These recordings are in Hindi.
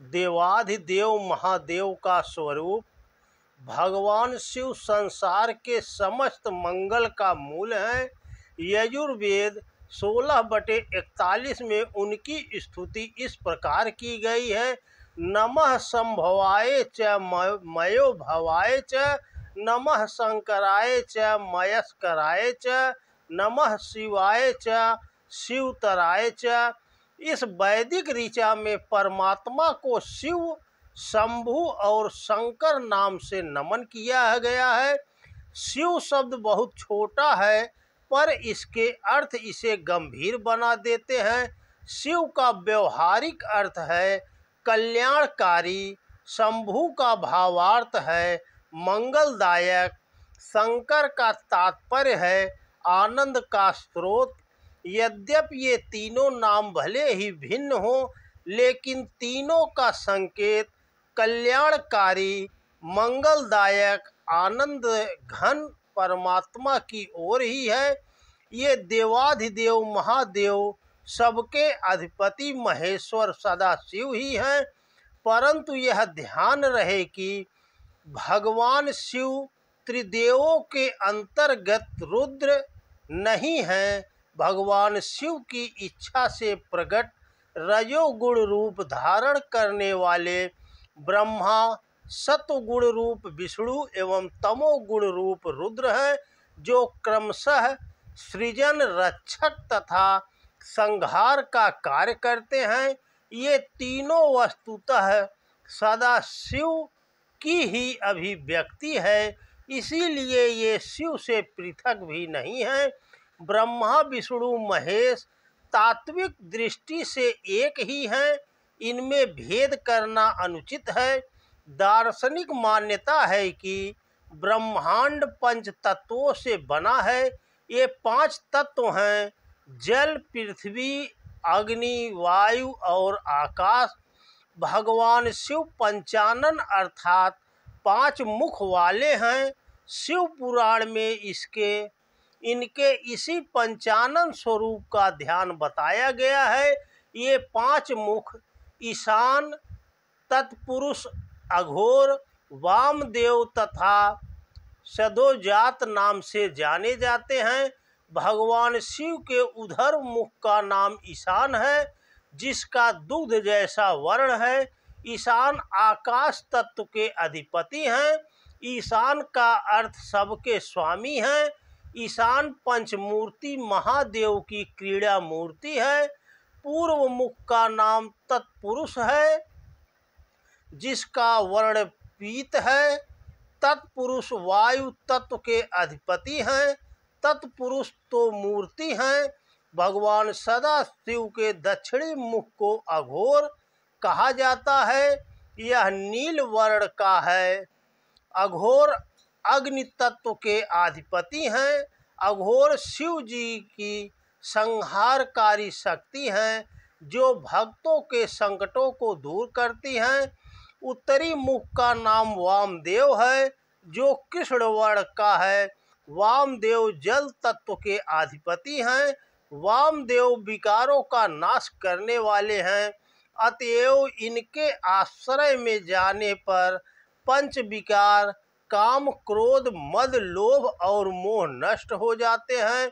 देवाधिदेव महादेव का स्वरूप भगवान शिव संसार के समस्त मंगल का मूल है। यजुर्वेद 16/41 में उनकी स्तुति इस प्रकार की गई है। नमः संभवाय च मयो भवाय च, नमः शंकराय च मयस्कराय च, नमः शिवाय च शिवतराय च। इस वैदिक ऋचा में परमात्मा को शिव, शंभु और शंकर नाम से नमन किया गया है। शिव शब्द बहुत छोटा है पर इसके अर्थ इसे गंभीर बना देते हैं। शिव का व्यवहारिक अर्थ है कल्याणकारी, शंभु का भावार्थ है मंगलदायक, शंकर का तात्पर्य है आनंद का स्रोत। यद्यपि ये तीनों नाम भले ही भिन्न हों, लेकिन तीनों का संकेत कल्याणकारी, मंगलदायक, आनंद घन परमात्मा की ओर ही है। ये देवाधिदेव महादेव सबके अधिपति महेश्वर सदाशिव ही हैं। परंतु यह ध्यान रहे कि भगवान शिव त्रिदेवों के अंतर्गत रुद्र नहीं हैं। भगवान शिव की इच्छा से प्रकट रजोगुण रूप धारण करने वाले ब्रह्मा, सत्वगुण रूप विष्णु एवं तमोगुण रूप रुद्र हैं, जो क्रमशः सृजन, रक्षक तथा संहार का कार्य करते हैं। ये तीनों वस्तुतः सदाशिव की ही अभिव्यक्ति है, इसीलिए ये शिव से पृथक भी नहीं हैं। ब्रह्मा, विष्णु, महेश तात्विक दृष्टि से एक ही हैं, इनमें भेद करना अनुचित है। दार्शनिक मान्यता है कि ब्रह्मांड पंच तत्वों से बना है। ये 5 तत्व हैं जल, पृथ्वी, अग्नि, वायु और आकाश। भगवान शिव पंचानन अर्थात 5 मुख वाले हैं। शिव पुराण में इनके इसी पंचानन स्वरूप का ध्यान बताया गया है। ये 5 मुख ईशान, तत्पुरुष, अघोर, वामदेव तथा सदोजात नाम से जाने जाते हैं। भगवान शिव के उधर मुख का नाम ईशान है, जिसका दूध जैसा वर्ण है। ईशान आकाश तत्व के अधिपति हैं। ईशान का अर्थ सबके स्वामी हैं। ईशान पंचमूर्ति महादेव की क्रीड़ा मूर्ति है। पूर्व मुख का नाम तत्पुरुष है, जिसका वर्ण पीत है। तत्पुरुष वायु तत्व के अधिपति हैं। तत्पुरुष तो मूर्ति हैं। भगवान सदाशिव के दक्षिणी मुख को अघोर कहा जाता है। यह नील वर्ण का है। अघोर अग्नि तत्व के अधिपति हैं। अघोर शिव जी की संहारकारी शक्ति हैं, जो भक्तों के संकटों को दूर करती हैं। उत्तरी मुख का नाम वामदेव है, जो कृष्ण वर्ण का है। वामदेव जल तत्व के अधिपति हैं। वामदेव विकारों का नाश करने वाले हैं। अतएव इनके आश्रय में जाने पर पंच विकार काम, क्रोध, मद, लोभ और मोह नष्ट हो जाते हैं।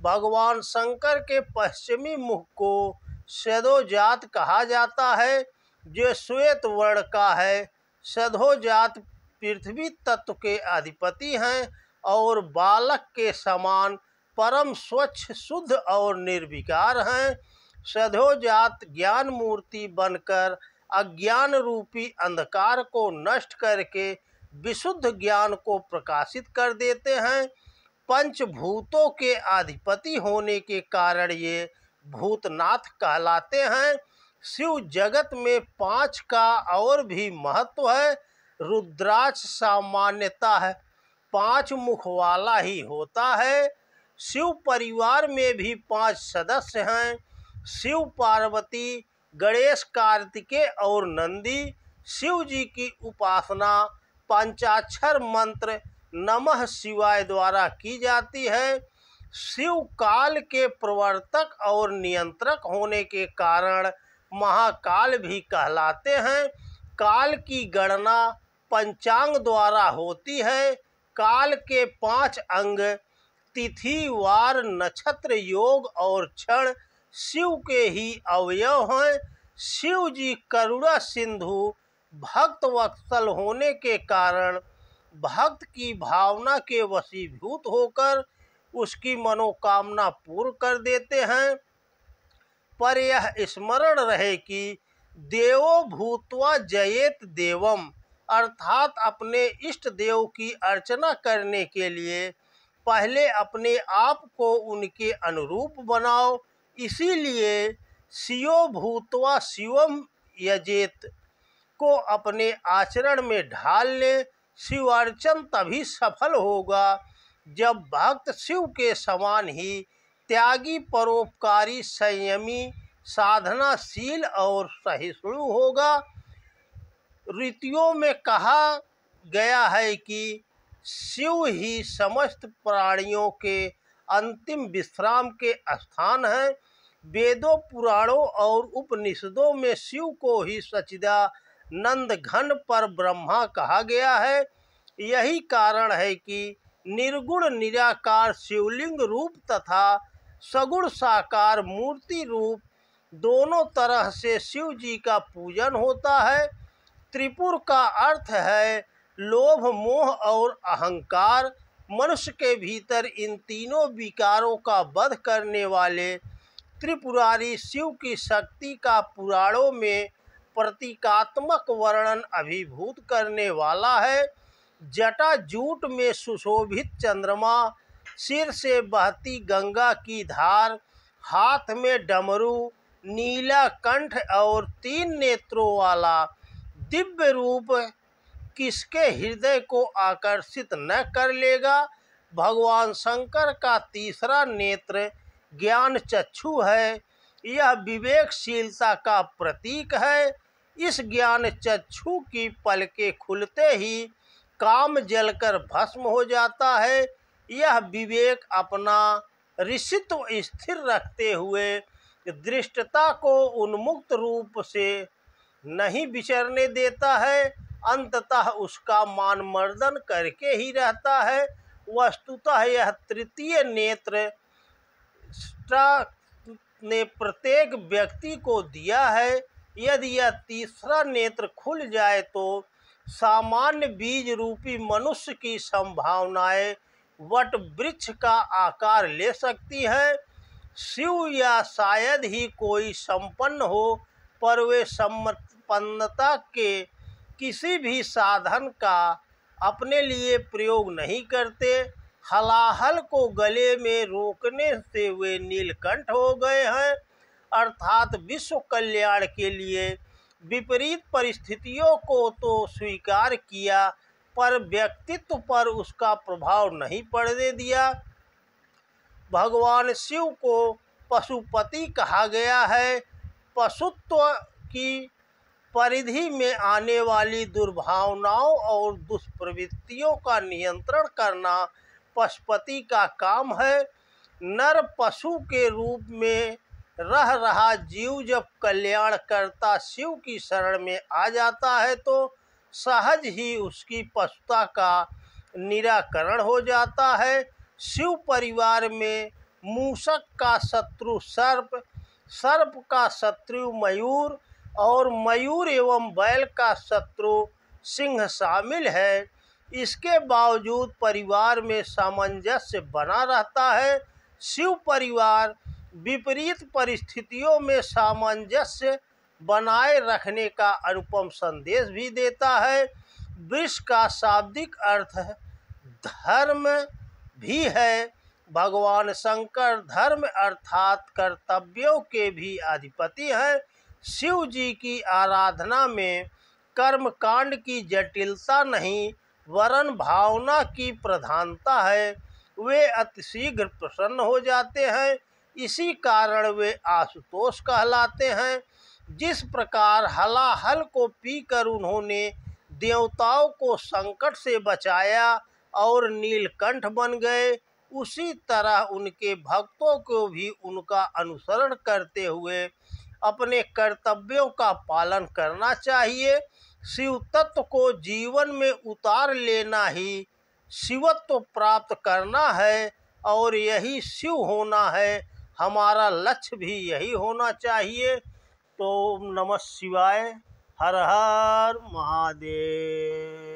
भगवान शंकर के पश्चिमी मुख को सदोजात कहा जाता है, जो श्वेत वर्ण का है। सदोजात पृथ्वी तत्व के अधिपति हैं और बालक के समान परम स्वच्छ, शुद्ध और निर्विकार हैं। सदोजात ज्ञान मूर्ति बनकर अज्ञान रूपी अंधकार को नष्ट करके विशुद्ध ज्ञान को प्रकाशित कर देते हैं। पंचभूतों के अधिपति होने के कारण ये भूतनाथ कहलाते हैं। शिव जगत में 5 का और भी महत्व है। रुद्राक्ष सामान्यतः है 5 मुख वाला ही होता है। शिव परिवार में भी 5 सदस्य हैं। शिव, पार्वती, गणेश, कार्तिकेय और नंदी। शिव जी की उपासना पंचाक्षर मंत्र नमः शिवाय द्वारा की जाती है। शिव काल के प्रवर्तक और नियंत्रक होने के कारण महाकाल भी कहलाते हैं। काल की गणना पंचांग द्वारा होती है। काल के 5 अंग तिथि, वार, नक्षत्र, योग और क्षण शिव के ही अवयव हैं। शिव जी करुणा सिंधु भक्त वत्सल होने के कारण भक्त की भावना के वशीभूत होकर उसकी मनोकामना पूर्ण कर देते हैं। पर यह स्मरण रहे कि देवो भूत्वा जयेत देवम, अर्थात अपने इष्ट देव की अर्चना करने के लिए पहले अपने आप को उनके अनुरूप बनाओ। इसीलिए शिवो भूत्वा शिवम यजेत को अपने आचरण में ढाल ले। शिवार्चन तभी सफल होगा जब भक्त शिव के समान ही त्यागी, परोपकारी, संयमी, साधनाशील और सहिष्णु होगा। ऋतियों में कहा गया है कि शिव ही समस्त प्राणियों के अंतिम विश्राम के स्थान हैं। वेदों, पुराणों और उपनिषदों में शिव को ही सच्चिदानंद घन पर ब्रह्मा कहा गया है। यही कारण है कि निर्गुण निराकार शिवलिंग रूप तथा सगुण साकार मूर्ति रूप दोनों तरह से शिव जी का पूजन होता है। त्रिपुर का अर्थ है लोभ, मोह और अहंकार। मनुष्य के भीतर इन तीनों विकारों का वध करने वाले त्रिपुरारी शिव की शक्ति का पुराणों में प्रतीकात्मक वर्णन अभिभूत करने वाला है। जटा जूट में सुशोभित चंद्रमा, सिर से बहती गंगा की धार, हाथ में डमरू, नीला कंठ और 3 नेत्रों वाला दिव्य रूप किसके हृदय को आकर्षित न कर लेगा। भगवान शंकर का तीसरा नेत्र ज्ञान चक्षु है। यह विवेकशीलता का प्रतीक है। इस ज्ञान चक्षु की पलकें खुलते ही काम जलकर भस्म हो जाता है। यह विवेक अपना ऋषित्व स्थिर रखते हुए दृष्टता को उन्मुक्त रूप से नहीं विचरने देता है, अंततः उसका मान मर्दन करके ही रहता है। वस्तुतः यह तृतीय नेत्र ने प्रत्येक व्यक्ति को दिया है। यदि यह तीसरा नेत्र खुल जाए तो सामान्य बीज रूपी मनुष्य की संभावनाएं वट वृक्ष का आकार ले सकती हैं। शिव या शायद ही कोई संपन्न हो, पर वे संपन्नता के किसी भी साधन का अपने लिए प्रयोग नहीं करते। हलाहल को गले में रोकने से वे नीलकंठ हो गए हैं, अर्थात विश्व कल्याण के लिए विपरीत परिस्थितियों को तो स्वीकार किया, पर व्यक्तित्व पर उसका प्रभाव नहीं पड़ने दिया। भगवान शिव को पशुपति कहा गया है। पशुत्व की परिधि में आने वाली दुर्भावनाओं और दुष्प्रवृत्तियों का नियंत्रण करना पशुपति का काम है। नर पशु के रूप में रह रहा जीव जब कल्याणकर्ता शिव की शरण में आ जाता है तो सहज ही उसकी पशुता का निराकरण हो जाता है। शिव परिवार में मूषक का शत्रु सर्प, सर्प का शत्रु मयूर और मयूर एवं बैल का शत्रु सिंह शामिल है। इसके बावजूद परिवार में सामंजस्य बना रहता है। शिव परिवार विपरीत परिस्थितियों में सामंजस्य बनाए रखने का अनुपम संदेश भी देता है। वृष का शाब्दिक अर्थ धर्म भी है। भगवान शंकर धर्म अर्थात कर्तव्यों के भी अधिपति हैं। शिव जी की आराधना में कर्म कांड की जटिलता नहीं वरन भावना की प्रधानता है। वे अतिशीघ्र प्रसन्न हो जाते हैं, इसी कारण वे आशुतोष कहलाते हैं। जिस प्रकार हलाहल को पीकर उन्होंने देवताओं को संकट से बचाया और नीलकंठ बन गए, उसी तरह उनके भक्तों को भी उनका अनुसरण करते हुए अपने कर्तव्यों का पालन करना चाहिए। शिव तत्व को जीवन में उतार लेना ही शिवत्व प्राप्त करना है और यही शिव होना है। हमारा लक्ष्य भी यही होना चाहिए। तो ओम नमः शिवाय। हर हर महादेव।